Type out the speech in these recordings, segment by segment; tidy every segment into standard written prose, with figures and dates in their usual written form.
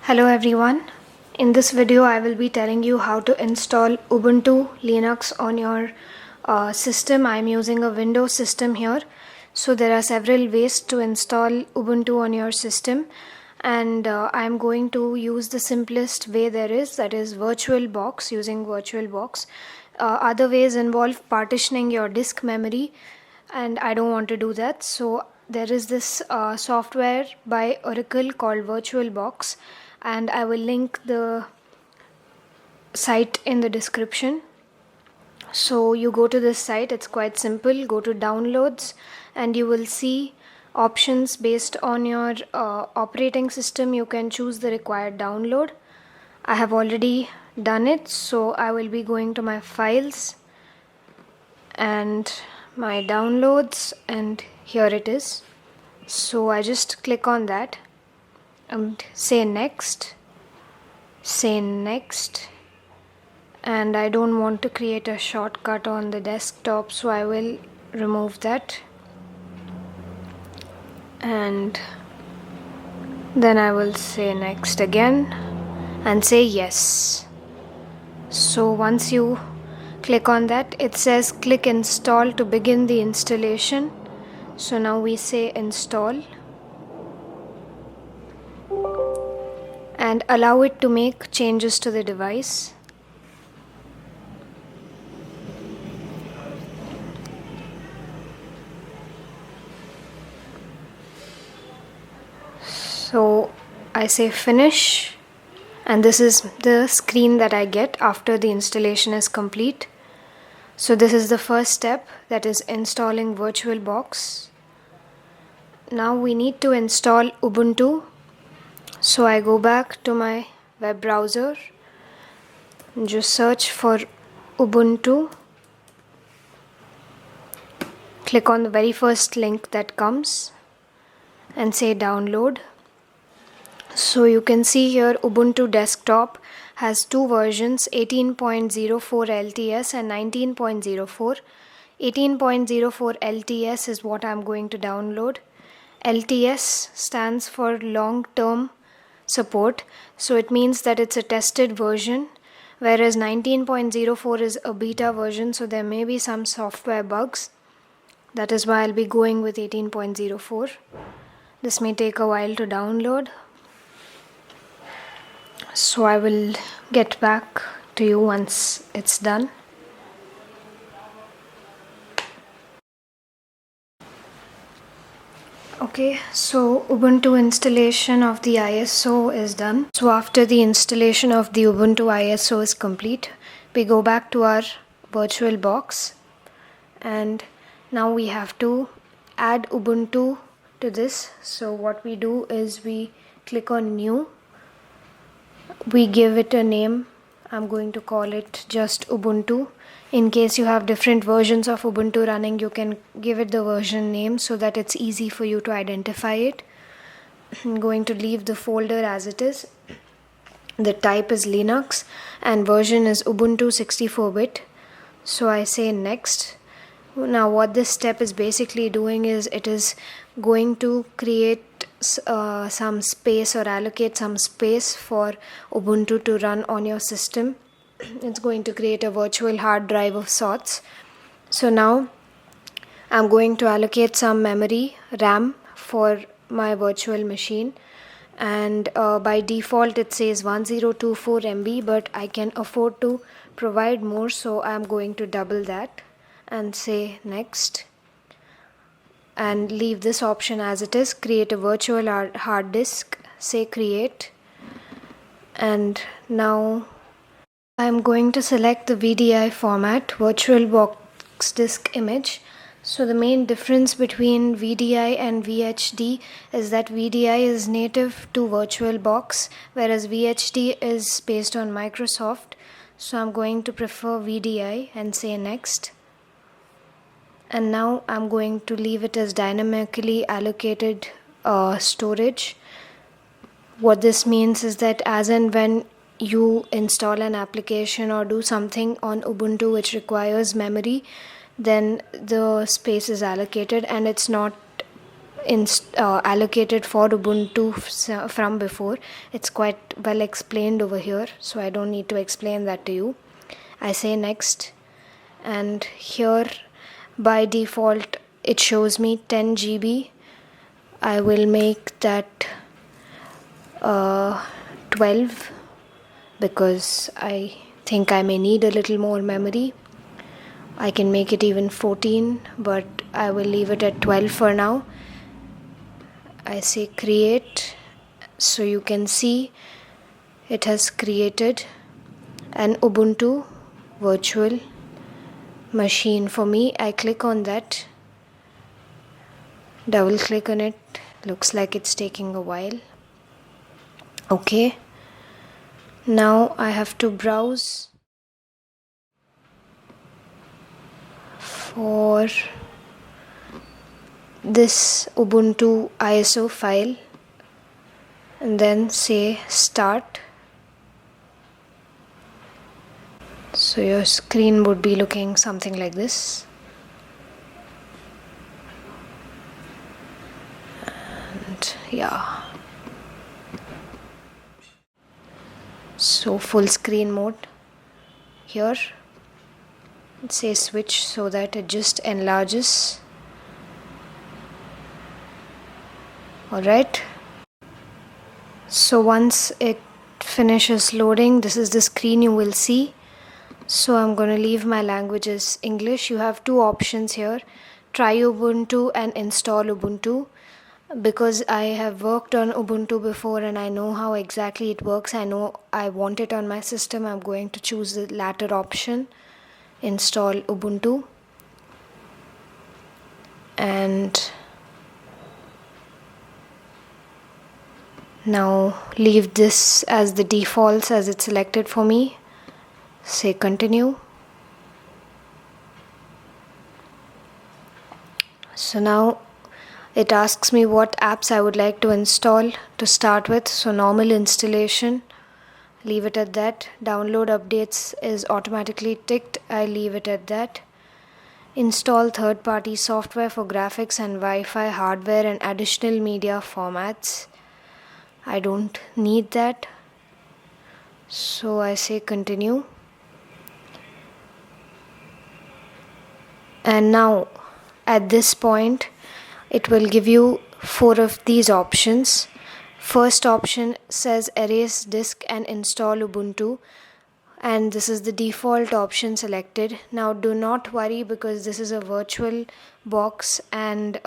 Hello everyone. In this video I will be telling you how to install Ubuntu Linux on your system. I am using a Windows system here. So there are several ways to install Ubuntu on your system, and I am going to use the simplest way there is, that is VirtualBox, using VirtualBox. Other ways involve partitioning your disk memory, and I don't want to do that. So there is this software by Oracle called VirtualBox, and I will link the site in the description. So you go to this site, it's quite simple. Go to downloads and you will see options based on your operating system. You can choose the required download. I have already done it, so I will be going to my files and my downloads, and here it is. So I just click on that and say next, and I don't want to create a shortcut on the desktop, so I will remove that, and then I will say next again and say yes. So once you click on that, it says click install to begin the installation. So now we say install and allow it to make changes to the device. So I say finish, and this is the screen that I get after the installation is complete. So this is the first step, that is installing VirtualBox. Now we need to install Ubuntu. So I go back to my web browser and just search for Ubuntu. Click on the very first link that comes and say download. So you can see here Ubuntu desktop has two versions, 18.04 LTS and 19.04. 18.04 LTS is what I'm going to download. LTS stands for long-term support, so it means that it's a tested version, whereas 19.04 is a beta version, so there may be some software bugs. That is why I'll be going with 18.04. This may take a while to download, so I will get back to you once it's done. Okay, so Ubuntu installation of the ISO is done. So after the installation of the Ubuntu ISO is complete, we go back to our VirtualBox, and now we have to add Ubuntu to this. So what we do is we click on new, we give it a name. I'm going to call it just Ubuntu. In case you have different versions of Ubuntu running, you can give it the version name so that it's easy for you to identify it. I'm going to leave the folder as it is. The type is Linux and version is Ubuntu 64-bit. So I say next. Now what this step is basically doing is it is going to create some space or allocate some space for Ubuntu to run on your system. It's going to create a virtual hard drive of sorts. So now I'm going to allocate some memory RAM for my virtual machine, and by default it says 1024 MB, but I can afford to provide more, so I'm going to double that and say next, and leave this option as it is. Create a virtual hard disk, say create, and now I'm going to select the VDI format, VirtualBox disk image. So the main difference between VDI and VHD is that VDI is native to VirtualBox, whereas VHD is based on Microsoft. So I'm going to prefer VDI and say next. And now I'm going to leave it as dynamically allocated storage. What this means is that as and when you install an application or do something on Ubuntu which requires memory, then the space is allocated and it's not allocated for Ubuntu from before. It's quite well explained over here, so I don't need to explain that to you. I say next, and here by default it shows me 10 GB. I will make that 12 because I think I may need a little more memory. I can make it even 14, but I will leave it at 12 for now. I say create, so you can see it has created an Ubuntu virtual machine for me. I click on that, double click on it, looks like it's taking a while. Okay, now I have to browse for this Ubuntu ISO file and then say start. So your screen would be looking something like this. And yeah. So full screen mode. Here it says switch so that it just enlarges. Alright. So once it finishes loading, this is the screen you will see. So I'm going to leave my language as English. You have two options here, try Ubuntu and install Ubuntu. Because I have worked on Ubuntu before and I know how exactly it works, I know I want it on my system, I'm going to choose the latter option, install Ubuntu. And now leave this as the defaults as it's selected for me. Say continue. So now it asks me what apps I would like to install to start with. So normal installation, leave it at that. Download updates is automatically ticked, I leave it at that. Install third-party software for graphics and Wi-Fi hardware and additional media formats. I don't need that, so I say continue. And now at this point it will give you 4 of these options. First option says erase disk and install Ubuntu, and this is the default option selected. Now do not worry because this is a virtual box, and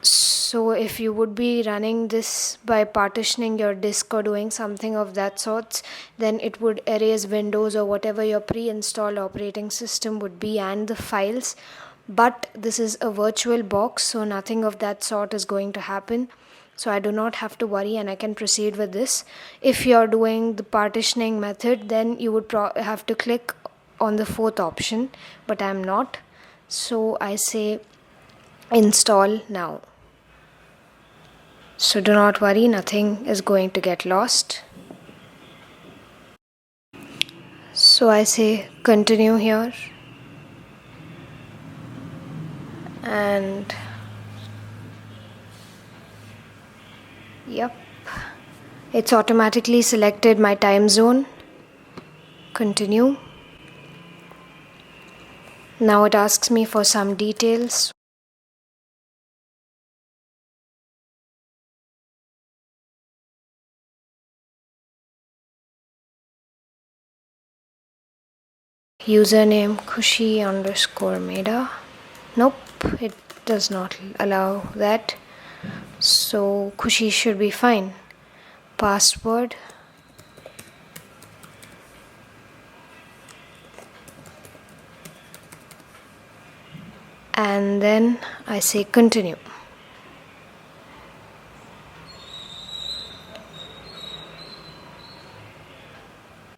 so if you would be running this by partitioning your disk or doing something of that sorts, then it would erase Windows or whatever your pre-installed operating system would be and the files. But this is a virtual box, so nothing of that sort is going to happen. So I do not have to worry and I can proceed with this. If you're doing the partitioning method, then you would have to click on the 4th option, but I'm not. So I say install now. So do not worry, nothing is going to get lost. So I say continue here. And yep, it's automatically selected my time zone. Continue. Now it asks me for some details. Username Khushei _ Meda. Nope, it does not allow that. So Khushei should be fine. Password. And then I say continue.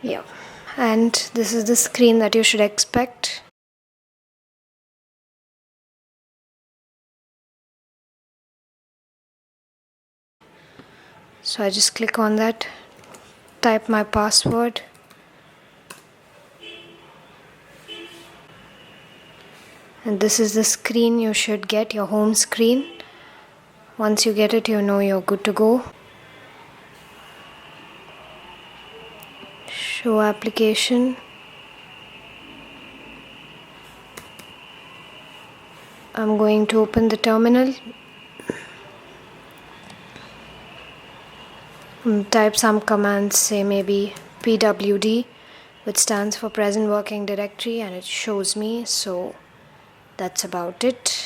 Yeah, and this is the screen that you should expect. So I just click on that, type my password, And this is the screen you should get, your home screen. Once you get it, you know you're good to go. Show application. I'm going to open the terminal. Type some commands, say maybe pwd, which stands for present working directory, and it shows me. So that's about it.